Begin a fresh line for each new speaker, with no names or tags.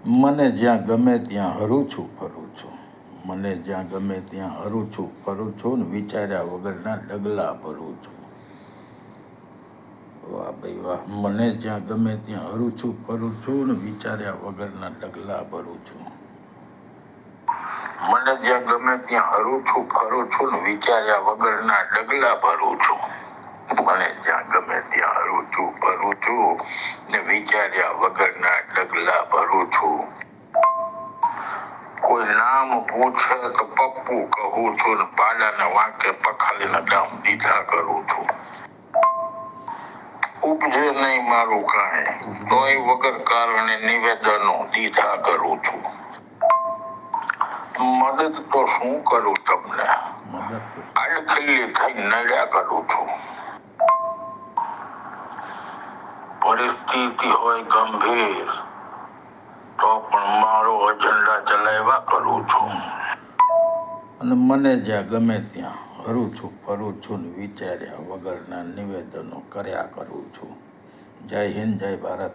મને જ્યાં ગમે ત્યાં હરું છું ફરું છું. મને જ્યાં ગમે ત્યાં હરું છું ફરું છું ને વિચાર્યા વગરના ડગલા ભરું છું. વાહ ભાઈ વાહ. મને જ્યાં ગમે ત્યાં હરું છું ફરું છું ને વિચાર્યા વગરના ડગલા ભરું છું. મને જ્યાં ગમે ત્યાં હરું છું ફરું છું ને વિચાર્યા વગરના ડગલા ભરું છું. મને જ્યાં ગમે ત્યાં હરું છું ફરું છું ને વિચાર્યા વગરના ડગલા ભરું છું. કોઈ નામ પૂછે તો પપ્પુ કહું છું ને પાડાને વાંકે પખાલીને દામ દીધા કરું છું. ઉપજે નહીં મારું કાંઈ તોય વગર કારણે નિવેદનો દીધા કરું છું. મદદ તો શું કરું તમને, આડખીલી થઈ નડ્યા કરું છું. પરિસ્થિતિ હોય ગંભીર તો પણ મારો એજન્ડા ચલાવ્યા કરું છું. અને મને જ્યાં ગમે ત્યાં હરું છું ફરું છું ને વિચાર્યા વગરના નિવેદનો કર્યા કરું છું. જય હિન્દ, જય ભારત.